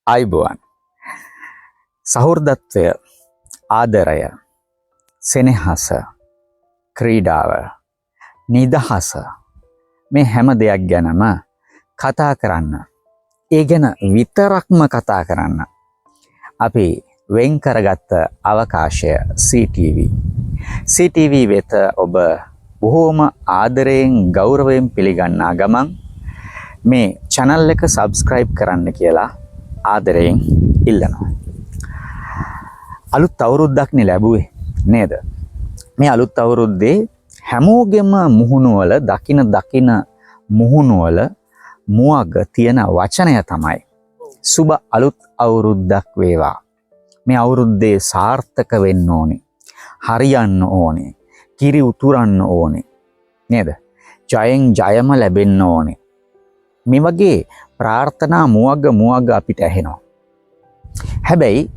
ආයුබෝවන් සහෘදත්වය ආදරය සෙනෙහස ක්‍රීඩාව නිදහස මේ හැම දෙයක් ගැනම කතා කරන්න ඒ ගැන විතරක්ම කතා කරන්න අපි වෙන් කරගත්ත අවකාශය CTV වෙත ඔබ බොහෝම ආදරයෙන් ගෞරවයෙන් පිළිගන්නා ගමන් මේ channel එක subscribe කරන්න කියලා ආදරයෙන් ඉල්ලනවා. අලුත් අවුරුද්දක්නේ ලැබුවේ නේද? මේ අලුත් අවුරුද්දේ හැමෝගෙම මුහුණුවල දකින මුහුණුවල මුවග තියෙන වචනය තමයි සුබ අලුත් අවුරුද්දක් වේවා. මේ අවුරුද්දේ සාර්ථක වෙන්න ඕනේ. හරියන්න ඕනේ. කිරි උතුරන්න ඕනේ. නේද? ජයෙන් ජයම ලැබෙන්න ඕනේ. මේ වගේ ප්‍රාර්ථනා මුවග අපිට ඇහෙනවා. හැබැයි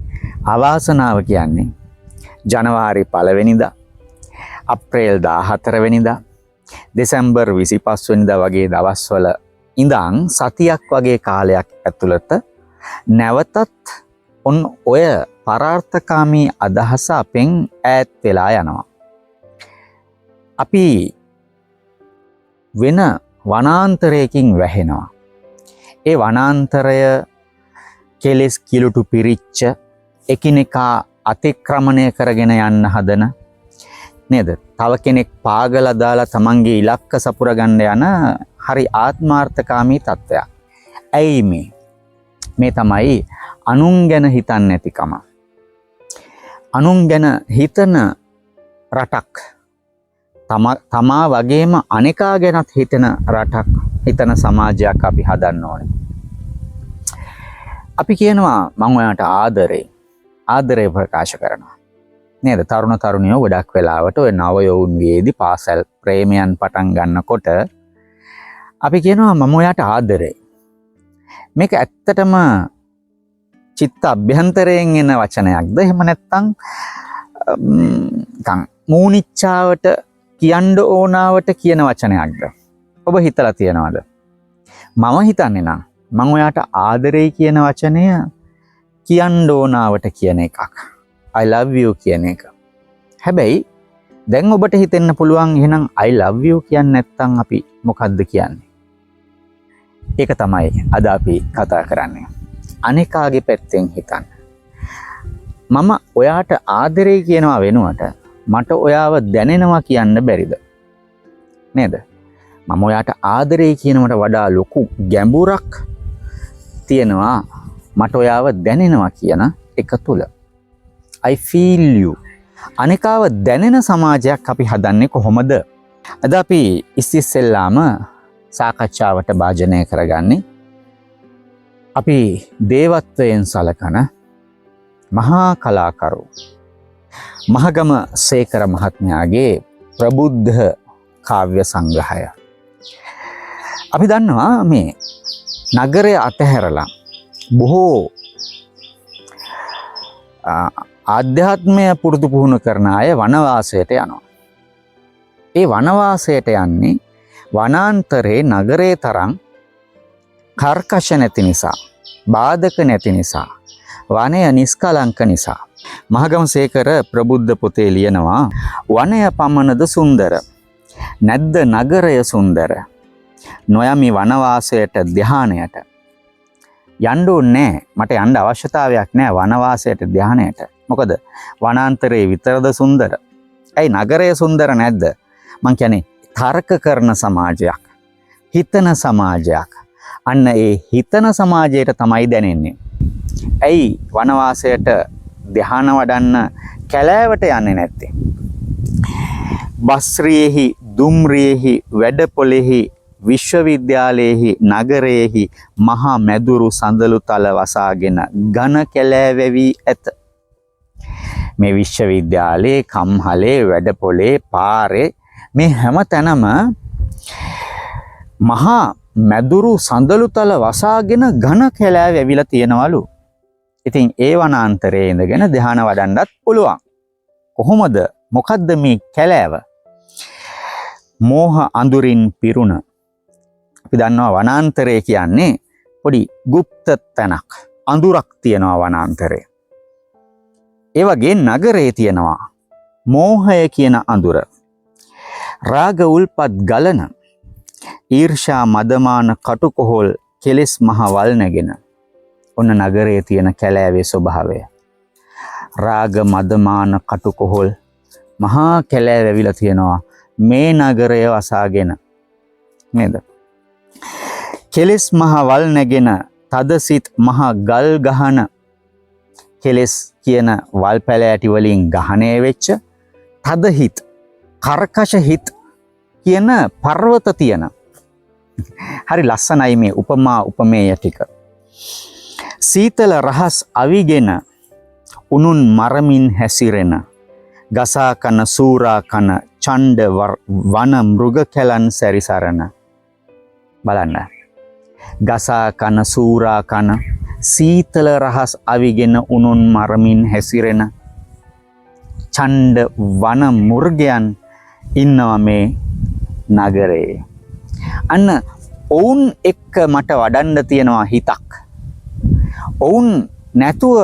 අවාසනාව කියන්නේ ජනවාරි 1 වෙනිදා, අප්‍රේල් 14 වෙනිදා, දෙසැම්බර් 25 වෙනිදා වගේ දවස්වල ඉඳන් සතියක් වගේ කාලයක් ඇතුළත නැවතත් ඔය පරාර්ථකාමී අදහස අපෙන් ඈත් වෙලා යනවා. අපි වෙන වනාන්තරයකින් වැහෙනවා. ඒ වනාන්තරය කෙලෙස් කිලුටු පිරිච්ච එකිනෙකා අතික්‍රමණය කරගෙන යන්න හදන නේද? තව කෙනෙක් පාගලා දාලා තමන්ගේ ඉලක්ක සපුර ගන්න යන හරි ආත්මාර්ථකාමී තත්ත්වයක්. ඇයි මේ තමයි අනුන් ගැන හිතන්නේ නැතිකම. අනුන් ගැන හිතන රටක් තමා වගේම අනිකා ගැනත් හිතන රටක්, හිතන සමාජයක් අපි හදන්න ඕනේ. අපි කියනවා මම ඔයාලට ආදරේ ප්‍රකාශ කරනවා. නේද? තරුණ තරුණියෝ ගොඩක් වෙලාවට ඔය නව යෝන් වේදී පාසල් ප්‍රේමයන් පටන් ගන්නකොට අපි කියනවා මම ඔයාලට ආදරේ. මේක ඇත්තටම චිත්ත අභ්‍යන්තරයෙන් එන වචනයක්ද? එහෙම නැත්නම් මූනිච්චාවට කියන්න ඕනාවට කියන වචනයක්ද? ඔබ හිතලා තියනවද? මම හිතන්නේ නම් මම ඔයාට ආදරේ කියන වචනය කියන්න ඕනාවට කියන එකක්. I love you කියන එක. හැබැයි දැන් ඔබට හිතෙන්න පුළුවන් එහෙනම් I love you කියන්නේ නැත්නම් අපි මොකද්ද කියන්නේ? ඒක තමයි අද අපි කතා කරන්නේ. අනිකාගේ පැත්තෙන් හිතන්න. මම ඔයාට ආදරේ කියනවා වෙනුවට මට ඔයාව දැනෙනවා කියන්න බැරිද? නේද? මම ඔයාට ආදරේ කියනවට වඩා ලොකු ගැඹුරක් තියෙනවා මට ඔයාව දැනෙනවා කියන එක තුල. I feel you. අනිකාව දැනෙන සමාජයක් අපි හදන්නේ කොහොමද? අද අපි ඉස්සෙල්ලාම සාකච්ඡාවට භාජනය කරගන්නේ අපි දේවත්වයෙන් සලකන මහා කලාකරු මහගම සේකර මහත්මයාගේ ප්‍රබුද්ධ කාව්‍ය සංග්‍රහය. අපි දන්නවා මේ නගරය අතහැරලා බොහෝ ආධ්‍යාත්මය පුරුදු පුහුණු කරන අය වනවාසයට යනවා. ඒ වනවාසයට යන්නේ වනාන්තරේ නගරේ තරම් කර්කශ නැති නිසා, බාධක නැති නිසා, වනය නිස්කලංක නිසා. මහගම සේකර ප්‍රබුද්ධ පොතේ ලියනවා වනය පමණද සුන්දර, නැද්ද නගරය සුන්දර, නොයමි වනවාසයට ධ්‍යානයට. යන්න ඕනේ මට යන්න අවශ්‍යතාවයක් නැහැ වනවාසයට ධ්‍යානයට. මොකද වනාන්තරේ විතරද සුන්දර? ඇයි නගරය සුන්දර නැද්ද? මං කියන්නේ තර්ක කරන සමාජයක්, හිතන සමාජයක්. අන්න ඒ හිතන සමාජයට තමයි දැනෙන්නේ. ඇයි වනවාසයට ධ්‍යාන වඩන්න කැලෑවට යන්නේ නැත්තේ? බස්රියෙහි, දුම්රියෙහි, වැඩපොළෙහි, විශ්වවිද්‍යාලයෙහි, නගරයෙහි මහා මැදුරු සඳලු තල වසාගෙන ඝන කැලෑ වැවි ඇත. මේ විශ්වවිද්‍යාලයේ, කම්හලේ, වැඩපොළේ, පාරේ මේ හැම තැනම මහා මැදුරු සඳලු තල වසාගෙන ඝන කැලෑ වැවිලා තියෙනවලු. ඉතින් ඒ වනාන්තරයේ ඉඳගෙන ධ්‍යාන වඩන්නත් පුළුවන්. කොහොමද? මොකද්ද මේ කැලෑව? මෝහ අඳුරින් පිරුණ. අපි දන්නවා වනාන්තරය කියන්නේ පොඩි গুপ্ত තැනක්, අඳුරක් තියෙනවා වනාන්තරේ. ඒ වගේ නගරේ තියෙනවා මෝහය කියන අඳුර. රාග උල්පත් ගලන ඊර්ෂා මදමාන කටුකොහොල් කෙලෙස් මහ වල් නැගෙන ඔන්න නගරේ තියෙන කැලෑවේ ස්වභාවය. රාග මදමාන කටුකොහොල් මහා කැලෑ වැවිලා තියෙනවා මේ නගරය වසාගෙන නේද? කෙලෙස් මහ වල් නැගෙන තදසිත මහ ගල් ගහන කෙලෙස් කියන වල් පැලෑටි වලින් ගහණය වෙච්ච තදහිත කර්කශ හිත කියන පර්වත තියෙන. හරි ලස්සනයි මේ උපමා උපමේය ටික. සීතල රහස් අවිගෙන උනුන් මරමින් හැසිරෙන ගසා කන සූරා කන ඡණ්ඩ වන මෘග කැලන් සැරිසරන. බලන්න. ගසා කන සූරා කන සීතල රහස් අවිගෙන උනුන් මරමින් හැසිරෙන ඡණ්ඩ වන මෘගයන් ඉන්නවා මේ නගරේ. අන්න ඔවුන් එක්ක මට වඩන්න තියෙනවා හිතක්. ඔවුන් නැතුව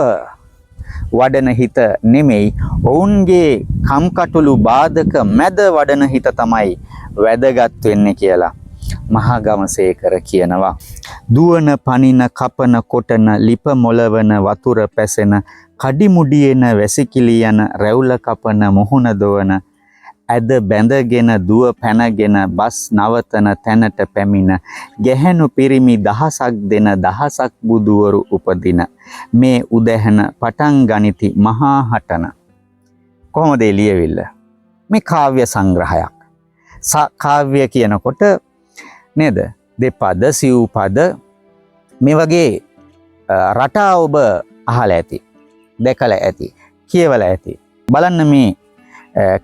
වඩන හිත නෙමෙයි, ඔවුන්ගේ කම්කටොළු බාධක මැද වඩන හිත තමයි වැදගත් වෙන්නේ කියලා මහාගමසේකර කියනවා. දුවන පනින කපන කොටන ලිප මොලවන වතුර පැසෙන කඩිමුඩියන වැසිකිලි යන රැවුල කපන මුහුණ දොවන ඇද බැඳගෙන දුව පැනගෙන බස් නවතන තැනට පැමිණ ගැහැණු පිරිමි දහසක් දෙන දහසක් බුදුවරු උපදින මේ උදැහැන පටන් ගනිති මහා හටන. කොහොමද ලියවිල්ල? මේ කාව්‍ය සංග්‍රහයක්. කාව්‍ය කියනකොට නේද දෙපද සිව්පද මේ වගේ රටා ඔබ අහලා ඇති, දැකලා ඇති, කියවලා ඇති. බලන්න මේ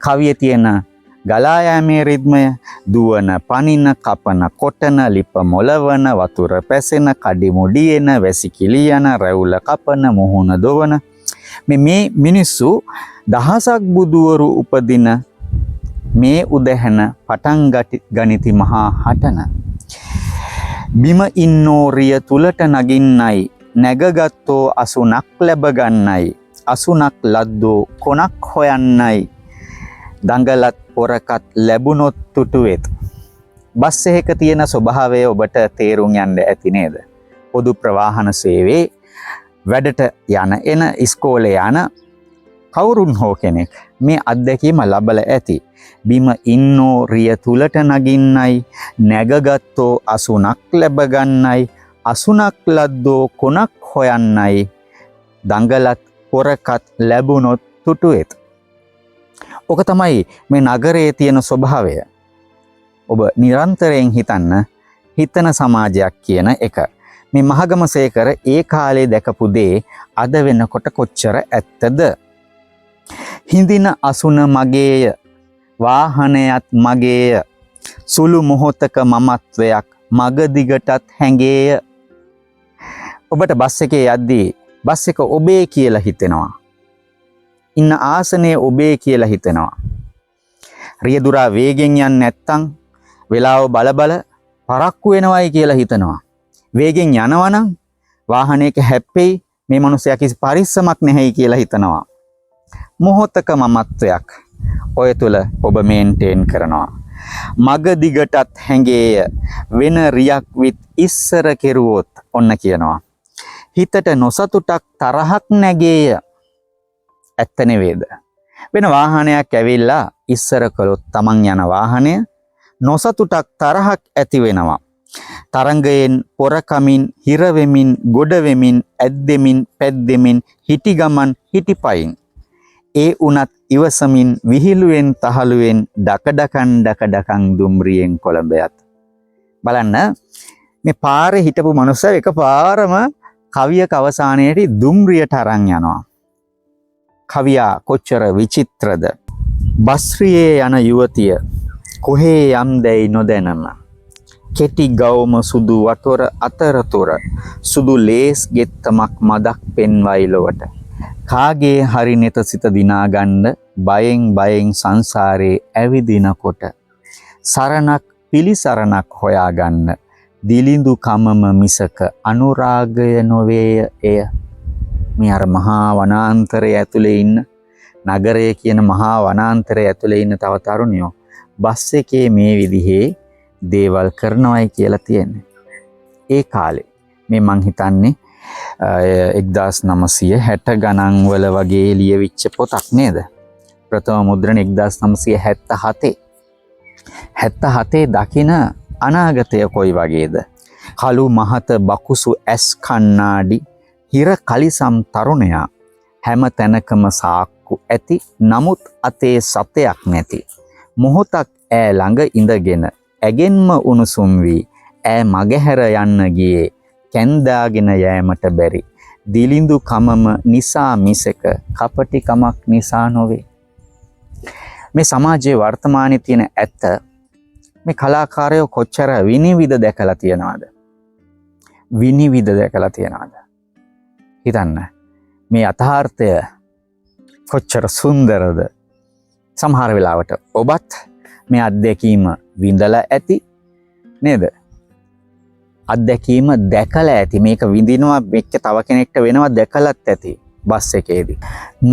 කවියේ තියෙන ගලා යෑමේ රිද්මය, දුවන පනින කපන කොටන ලිප මොලවන වතුර පැසෙන කඩිමුඩි එන වැසිකිලි යන රැවුල කපන මුහුණ දොවන මේ මිනිස්සු දහසක් බුදුවරු උපදින මේ උදැහැන පටන් ගනිති මහා හටන. බිම ඉන්නෝ රිය තුලට නගින්නයි නැගගත්තෝ අසුනක් ලැබ ගන්නයි අසුනක් ලද්දෝ කොනක් හොයන්නයි දඟලත් පොරකත් ලැබුණොත් තුටුවෙත්. බස් එකක තියෙන ස්වභාවය ඔබට තේරුම් යන්න ඇති නේද? පොදු ප්‍රවාහන සේවයේ වැඩට යන එන ඉස්කෝලේ යන කවුරුන් හෝ කෙනෙක් මේ අත්දැකීම ලබලා ඇති. බිම ඉන්නෝ රිය තුලට නගින්නයි නැගගත්තෝ අසුනක් ලැබ ගන්නයි අසුනක් ලද්දෝ කොනක් හොයන්නයි දඟලත් පොරකත් ලැබුණොත් තුටුවෙත්. ඔක තමයි මේ නගරයේ තියෙන ස්වභාවය. ඔබ නිරන්තරයෙන් හිතන සමාජයක් කියන එක. මේ මහගමසේකර ඒ කාලේ දැකපු දේ අද වෙනකොට කොච්චර ඇත්තද? හිඳින අසුන මගේය, වාහනයත් මගේය, සුළු මොහොතක මමත්වයක් මග දිගටත් හැඟේය. ඔබට බස් එකේ යද්දී බස් එක ඔබේ කියලා හිතෙනවා. ඉන්න ආසනයේ ඔබේ කියලා හිතෙනවා. රියදුරා වේගෙන් යන්නේ නැත්තම් වෙලාව බල පරක්කු වෙනවයි කියලා හිතනවා. වේගෙන් යනවනම් වාහනයක හැප්පෙයි, මේ මිනිසයා කිසි පරිස්සමක් නැහැයි කියලා හිතනවා. මොහොතක මමත්වයක් ඔය තුල ඔබ මේන්ටේන් කරනවා. මග දිගටත් හැඟේය, වෙන රියක් විත් ඉස්සර කෙරුවොත් ඔන්න කියනවා. හිතට නොසතුටක් තරහක් නැගේය. ඇත්ත නෙවේද? වෙන වාහනයක් ඇවිල්ලා ඉස්සර කළොත් තමන් යන වාහනය නොසතුටක් තරහක් ඇති වෙනවා. තරංගයෙන් පොරකමින් හිර වෙමින් ගොඩ වෙමින් ඇද්දෙමින් පැද්දෙමින් හිටි ගමන් හිටිපයින් ඒ උනත් ඉවසමින් විහිළුවෙන් තහළුවෙන් ඩකඩකන් දුම්රියෙන් කොළඹයත්. බලන්න මේ පාරේ හිටපු මනුස්සය එකපාරම කවියක අවසානයේදී දුම්රියට අරන් යනවා. කවියා කොච්චර විචිත්‍රද? බස්රියේ යන යුවතිය කොහේ යම්දැයි නොදැනම කෙටි ගවම සුදු වතොර අතරතොර සුදු ලේස් ගෙත්තමක් මදක් පෙන්වයි ලොවට. කාගේ හරි නෙත සිත දිනා ගන්න බයෙන් සංසාරේ ඇවිදිනකොට සරණක් පිළිසරණක් හොයා ගන්න දිලිඳු කමම මිසක අනුරාගය නොවේය එය. මේ අර මහා වනාන්තරය ඇතුලේ ඉන්න නගරය කියන මහා වනාන්තරය ඇතුලේ ඉන්න තව තරුණියෝ බස් එකේ මේ විදිහේ දේවල් කරනවායි කියලා තියෙන්නේ. ඒ කාලේ මේ මං හිතන්නේ 1960 ගණන් වල වගේ ලියවිච්ච පොතක් නේද? ප්‍රථම මුද්‍රණ 1977. 77 දකින අනාගතය කොයි වගේද? කළු මහත බකුසු ඇස් කණ්ණාඩි හිර කලිසම් තරුණයා හැම තැනකම සාක්කු ඇති නමුත් අතේ සතයක් නැති මොහොතක් ඈ ළඟ ඉඳගෙන ඇගෙන්ම උණුසුම් වී ඈ මගහැර යන්න ගියේ කැන්දාගෙන යෑමට බැරි දිලිඳු කමම නිසා මිසක කපටි කමක් නිසා නොවේ. මේ සමාජයේ වර්තමානයේ තියෙන ඇත්ත මේ කලාකාරයෝ කොච්චර විනිවිද දැකලා තියනවද? විනිවිද දැකලා තියනවද? හිතන්න මේ යථාර්ථය කොච්චර සුන්දරද? සමහර වෙලාවට ඔබත් මේ අත්දැකීම විඳලා ඇති නේද? අත්දැකීම දැකලා ඇති. මේක විඳිනවා වෙච්ච තව කෙනෙක්ට වෙනවා දැකලත් ඇති බස් එකේදී.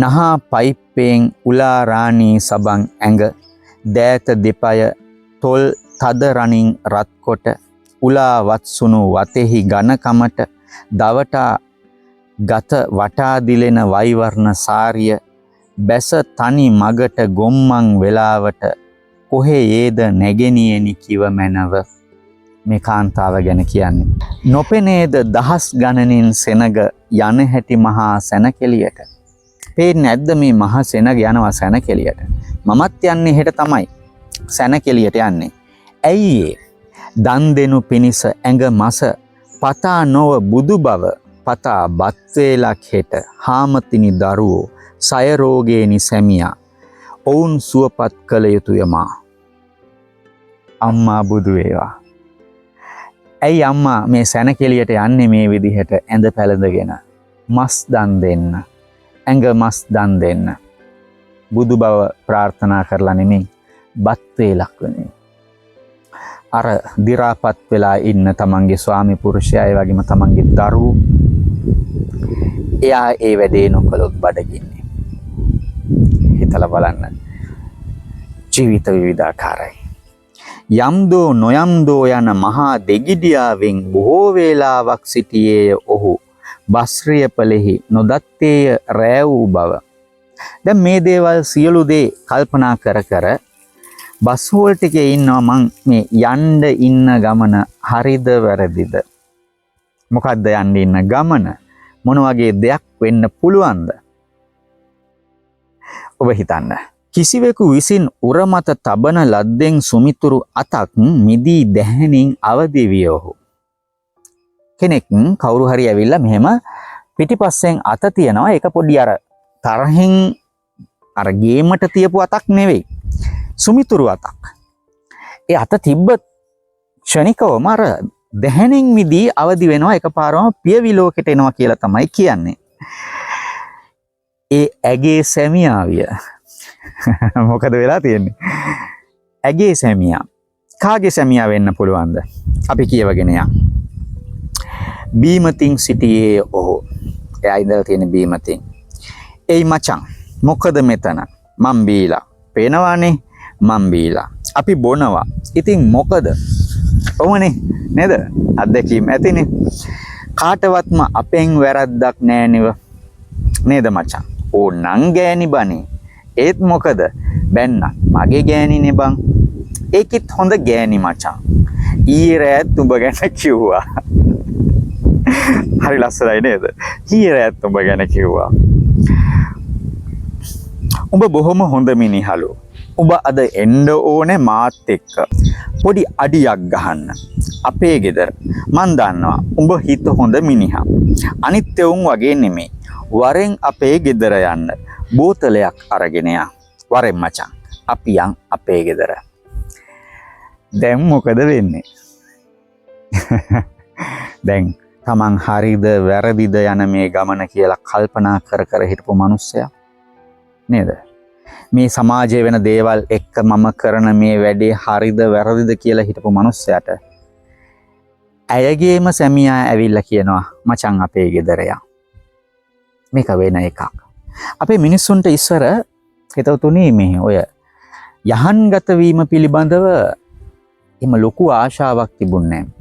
නහා පයිප්පෙන් උලා රාණී සබන් ඇඟ දෑත දෙපය තොල් තද රණින් රත් කොට උලා වත්සුණු වතෙහි ඝනකමට දවටා ගත වටා දිලෙන වෛවර්ණ සාරිය බැස තනි මගට ගොම්මන් වෙලාවට කොහේ ඒද නැගෙනියනි කිව මැනව. මේ කාන්තාව ගැන කියන්නේ නොපෙනේද දහස් ගණනින් සෙනග යන හැටි මහා සැනකෙලියට. පේන්නේ නැද්ද මේ මහා සෙනග යනවා සැනකෙලියට? මමත් යන්නේ හෙට තමයි සැනකෙලියට යන්නේ. ඇයි ඒ? දන් දෙනු පිණිස ඇඟ මස පතා නොව බුදු බව පතා බත් වේලක් හෙට හාමතිනි දරුවෝ සය රෝගේනි සැමියා ඔවුන් සුවපත් කළ යුතුය මා. අම්මා බුදු වේවා. ඇයි අම්මා මේ සැනකෙලියට යන්නේ මේ විදිහට ඇඳ පැළඳගෙන? මස් දන් දෙන්න, ඇඟ මස් දන් දෙන්න. බුදු බව ප්‍රාර්ථනා කරලා නෙමෙයි, බත් වේලක් වෙන්නේ. අර දි รา පත් වෙලා ඉන්න තමන්ගේ ස්වාමි පුරුෂයා ඒ වගේම තමන්ගේ දරුවෝ එයා ඒ වැඩේ නොකළොත් බඩගින්නේ. හිතලා බලන්න. ජීවිත විවිධාකාරයි. යම්දෝ නොයම්දෝ යන මහා දෙගිඩියාවෙන් බොහෝ වේලාවක් සිටියේය ඔහු බස්රියපලෙහි නොදත්තේය රෑ වූ බව. දැන් මේ දේවල් සියලු දේ කල්පනා කර කර බස් හෝල් ටිකේ ඉන්නවා මං මේ යන්න ඉන්න ගමන හරිද වැරදිද? මොකද්ද යන්න ඉන්න ගමන? මොන වගේ දෙයක් වෙන්න පුළුවන්ද? ඔබ හිතන්න. කිසිවෙකු විසින් උර මත තබන ලද්දෙන් සුමිතුරු අතක් මිදී දැහැණින් අවදි විය ඔහු. කෙනෙක් කවුරු හරි ඇවිල්ලා මෙහෙම පිටිපස්සෙන් අත තියනවා. ඒක පොඩි අර තරහින් අර ගේමට තියපු අතක් නෙවෙයි. සුමිතුරු අතක්. ඒ අත තිබ්බ ක්ෂණිකවම අර දැහැණින් මිදී අවදි වෙනවා. එකපාරම පියවි ලෝකෙට එනවා කියලා තමයි කියන්නේ. ඒ ඇගේ සැමියාවිය. මොකද වෙලා තියෙන්නේ? ඇගේ සැමියා. කාගේ සැමියා වෙන්න පුළුවන්ද? අපි කියවගෙන යමු. බීමතින් සිටියේ ඔහු. එයා ඉඳලා තියෙන බීමතින්. එයි මචං මොකද මෙතන? මම් බීලා. පේනවානේ මම් බීලා. අපි බොනවා. ඉතින් මොකද? ඔවනේ නේද? අත්දැකීම් ඇතිනේ. කාටවත්ම අපෙන් වැරද්දක් නෑ නෙව. නේද මචං? ඕනං ගෑණි බනේ. ඒත් මොකද? බැන්න මගේ ගෑණිනේ බං. ඒකිත් හොඳ ගෑණි මචං. ඊයේ රෑත් උඹ ගැන කිව්වා. හරි ලස්සනයි නේද? ඊයේ රෑත් උඹ ගැන කිව්වා. උඹ බොහොම හොඳ මිනිහලු. උඹ අද එන්න ඕනේ මාත් එක්ක. පොඩි අඩියක් ගහන්න. අපේ ගෙදර. මන් දන්නවා උඹ හිත හොඳ මිනිහා. අනිත් එවුන් වගේ නෙමෙයි. වරෙන් අපේ ගෙදර යන්න. බෝතලයක් අරගෙන යා. වරෙන් මචං. අපි යන් අපේ ගෙදර. දැන් මොකද වෙන්නේ? දැන් තමන් හරිද වැරදිද යන මේ ගමන කියලා කල්පනා කර කර හිටපු මිනිස්සයා නේද? මේ සමාජයේ වෙන දේවල් එක්ක මම කරන මේ වැඩේ හරිද වැරදිද කියලා හිටපු මිනිස්සයාට ඇයගේම සැමියා ඇවිල්ලා කියනවා මචං අපේ ගෙදර යා. මේක වෙන එකක්. අපේ මිනිස්සුන්ට ඉස්සර හිතවතුනි මේ ඔය යහන්ගත වීම පිළිබඳව එම ලොකු ආශාවක් තිබුණේ නැහැ.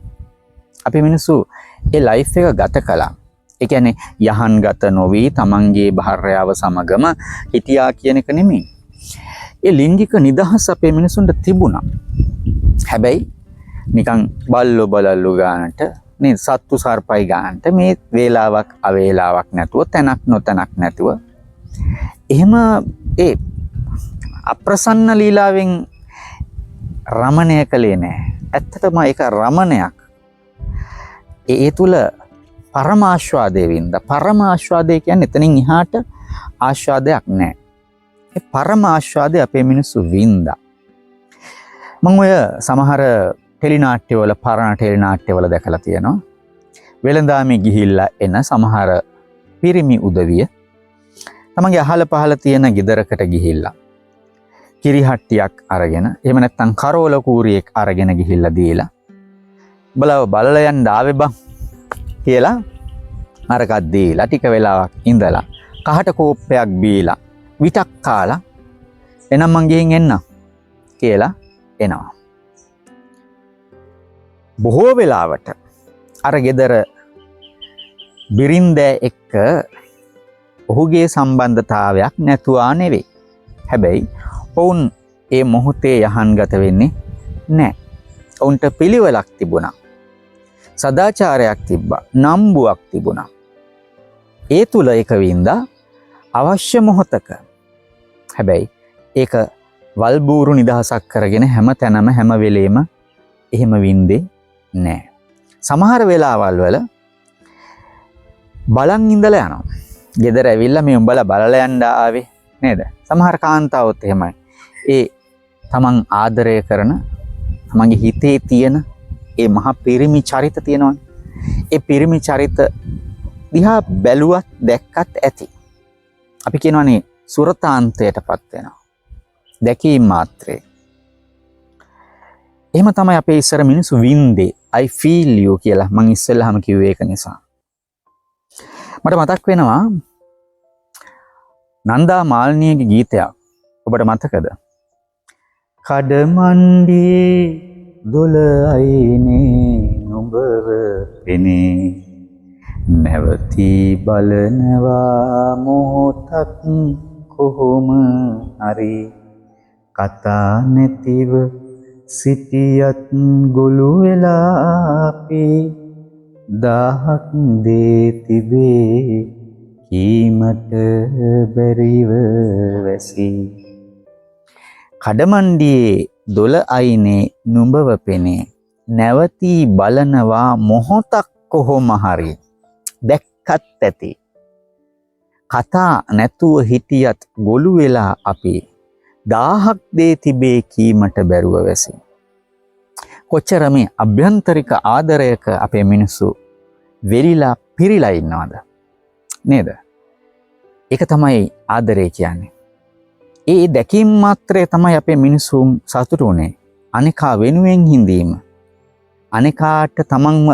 අපේ මිනිස්සු ඒ ලයිෆ් එක ගත කළා. ඒ කියන්නේ යහන්ගත නොවි තමන්ගේ භාර්යාව සමගම හිටියා කියන එක නෙමෙයි. ඒ ලිංගික නිදහස අපේ මිනිසුන්ට තිබුණා. හැබැයි නිකන් බල්ලෝ බලල්ලු ගන්නට නේ සත්තු සර්පයි ගන්නට මේ වේලාවක් අවේලාවක් නැතුව තැනක් නොතැනක් නැතුව එහෙම ඒ අප්‍රසන්න ලීලාවෙන් රමණය කළේ නැහැ. ඇත්තටම ඒක රමණයක්. ඒ තුල පරම ආස්වාදයේ වින්ද. පරම ආස්වාදය කියන්නේ එතනින් එහාට ආස්වාදයක් නැහැ. ඒ පරම ආස්වාදය අපේ මිනිස්සු වින්දා. මම ඔය සමහර ටෙලිනාට්‍යවල පරණ ටෙලිනාට්‍යවල දැකලා තියෙනවා. වෙළඳාමේ ගිහිල්ලා එන සමහර පිරිමි උදවිය තමන්ගේ අහල පහල තියෙන ගෙදරකට ගිහිල්ලා කිරිහට්ටියක් අරගෙන එහෙම නැත්නම් කරෝල කූරියෙක් අරගෙන ගිහිල්ලා දීලා බලව බලලා යන්න ආවේ බං කියලා අරකක් දීලා ටික වෙලාවක් ඉඳලා කහට කෝප්පයක් බීලා විතක් කාලා එනම් මං ගිහින් එන්න කියලා එනවා. බොහෝ වෙලාවට අර ගෙදර බිරින්දෑ එක්ක ඔහුගේ සම්බන්ධතාවයක් නැතුවා නෙවෙයි. හැබැයි ඔවුන් ඒ මොහොතේ යහන්ගත වෙන්නේ නැහැ. ඔවුන්ට පිළිවෙලක් තිබුණා. සදාචාරයක් තිබ්බා. නම්බුවක් තිබුණා. ඒ තුල එක වින්දා අවශ්‍ය මොහොතක. හැබැයි ඒක වල්බూరు නිදහසක් කරගෙන හැම තැනම හැම වෙලේම එහෙම වින්දේ නැහැ. සමහර වෙලාවල් වල බලන් ඉඳලා යනවා. ගෙදර ඇවිල්ලා මේ උඹලා බලලා යන්න ආවේ නේද? සමහර කාන්තාවොත් එහෙමයි. ඒ තමන් ආදරය කරන තමන්ගේ හිතේ තියෙන ඒ මහා පිරිමි චරිත තියෙනවනේ. ඒ පිරිමි චරිත දිහා බැලුවත් දැක්කත් ඇති. අපි කියනවානේ සුරතාන්තයටපත් වෙනවා. දැකීම මාත්‍රේ. එහෙම තමයි අපේ ඉස්සර මිනිස්සු වින්දේ. I feel you කියලා මං ඉස්සෙල්ලාම කිව්වේ ඒක නිසා. මට මතක් වෙනවා නන්දා මාල්නියගේ ගීතයක්. ඔබට මතකද? කඩමණ්ඩියේ දොළ අයිනේ නුඹව පෙනේ නැවතී බලනවා මොහොතක් කොහොම හරි කතා නැතිව සිටියත් ගොළු වෙලා අපි දහක් දේ තිබේ කීමට බැරිව වැසි කඩමණ්ඩියේ දොළ අයිනේ නුඹව පෙනේ නැවතී බලනවා මොහොතක් කොහොම හරි දැක්කත් ඇති කතා නැතුව හිටියත් ගොළු වෙලා අපි දහක් දේ තිබේ කීමට බැරුව වැසි. කොච්චර මේ අභ්‍යන්තරික ආදරයක අපේ මිනිස්සු වෙලිලා පිරීලා ඉන්නවද නේද? ඒක තමයි ආදරය කියන්නේ. ඒ දැකීම මාත්‍රේ තමයි අපේ මිනිසුන් සතුටු වෙන්නේ. අනිකා වෙනුවෙන් හිඳීම. අනිකාට තමන්ව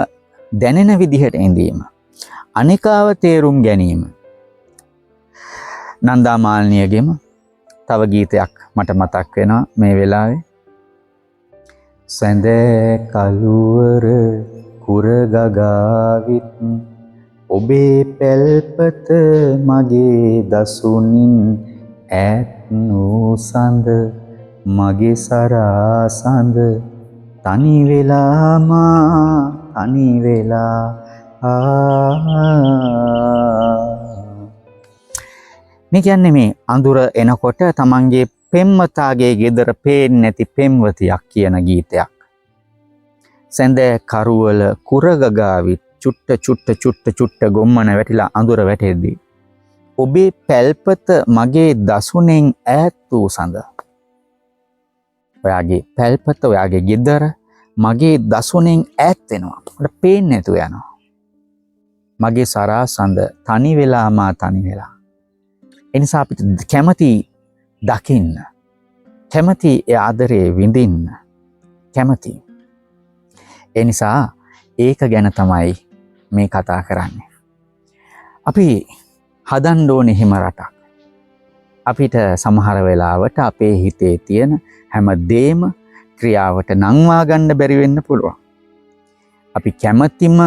දැනෙන විදිහට ඉඳීම. අනිකාව තේරුම් ගැනීම. නන්දා මාල්නියගේම තව ගීතයක් මට මතක් වෙනවා මේ වෙලාවේ. සැඳෑ කළුවර කුරගගාවිත් ඔබේ පැල්පත මගේ දසුනින් ඈත් වූ සඳ මගේ සරාසඳ තනි වෙලා මා තනි වෙලා මේ කියන්නේ මේ අඳුර එනකොට තමන්ගේ පෙම්වතාගේ ගෙදර පේන්නේ නැති පෙම්වතියක් කියන ගීතයක්. සැඳෑ කරුවල කුරගගාවිත් චුට්ට ගොම්මන වැටිලා අඳුර වැටෙද්දී ඔබේ පැල්පත මගේ දසුනෙන් ඈත් වූ සඳ. ඔයාගේ පැල්පත ඔයාගේ ගෙදර මගේ දසුනෙන් ඈත් වෙනවා. මට පේන්නේ නැතුව යනවා. මගේ සරාසඳ තනි වෙලා මා තනි වෙලා. එනිසා අපිට කැමති දකින්න. කැමති ඒ ආදරේ විඳින්න. කැමති. එනිසා ඒක ගැන තමයි මේ කතා කරන්නේ. අපි හදන්න ඕනේ එහෙම රටක්. අපිට සමහර වෙලාවට අපේ හිතේ තියෙන හැම දෙයක්ම ක්‍රියාවට නංවා ගන්න බැරි වෙන්න පුළුවන්. අපි කැමැතිම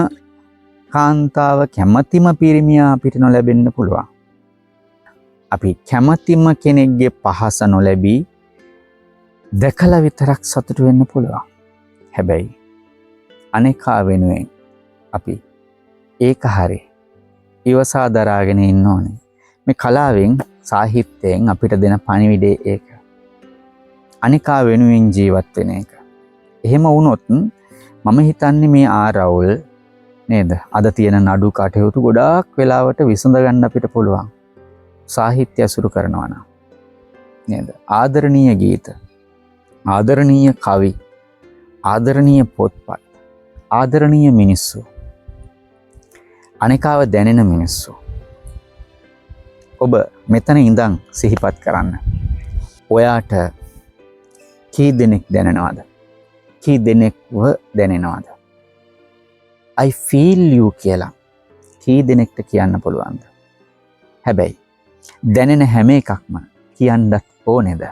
කාන්තාව කැමැතිම පිරිමියා අපිට නොලැබෙන්න පුළුවන්. අපි කැමැතිම කෙනෙක්ගේ පහස නොලැබී දැකලා විතරක් සතුටු වෙන්න පුළුවන්. හැබැයි අනේකා වෙනුවෙන් අපි ඒක හරි ඉවසා දරාගෙන ඉන්න ඕනේ. මේ කලාවෙන් සාහිත්‍යයෙන් අපිට දෙන පණිවිඩය ඒක. අනේකා වෙනුවෙන් ජීවත් වෙන එක. එහෙම වුණොත් මම හිතන්නේ මේ ආරවුල් නේද? අද තියෙන නඩු කටයුතු ගොඩාක් වෙලාවට විසඳ ගන්න අපිට පුළුවන්. සාහිත්‍ය අසුරු කරනවා නම් නේද? ආදරණීය ගීත, ආදරණීය කවි, ආදරණීය පොත්පත්, ආදරණීය මිනිස්සු, අනේකාව දැනෙන මිනිස්සු. ඔබ මෙතන ඉඳන් සිහිපත් කරන්න. ඔයාට කී දෙනෙක් දැනෙනවද? කී දෙනෙක්ව දැනෙනවද? I feel you කියලා කී දෙනෙක්ට කියන්න පුළුවන්ද? හැබැයි දැනෙන හැම එකක්ම කියන්නත් ඕනේද?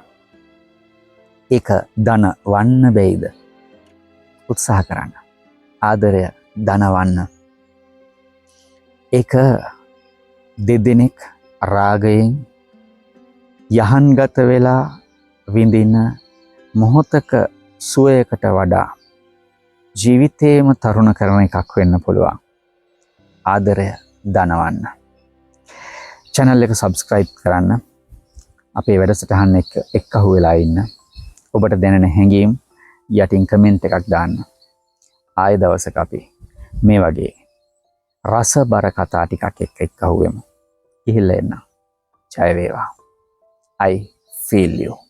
ඒක ධන වන්න බැයිද? උත්සාහ කරන්න. ආදරය ධනවන්න. ඒක දෙදෙනෙක් රාගයෙන් යහන්ගත වෙලා විඳින මොහොතක සුවයකට වඩා ජීවිතේම තරුණ කරන එකක් වෙන්න පුළුවන්. ආදරය ධනවන්න. channel එක subscribe කරන්න. අපේ වැඩසටහන එක්ක අහු වෙලා ඉන්න. ඔබට දැනෙන හැඟීම් යටින් කමෙන්ට් එකක් දාන්න. ආය දවසක අපි මේ වගේ රසබර කතා ටිකක් එක්ක අහුවෙමු. ඉහිල්ල එන්න. ජය වේවා. I feel you.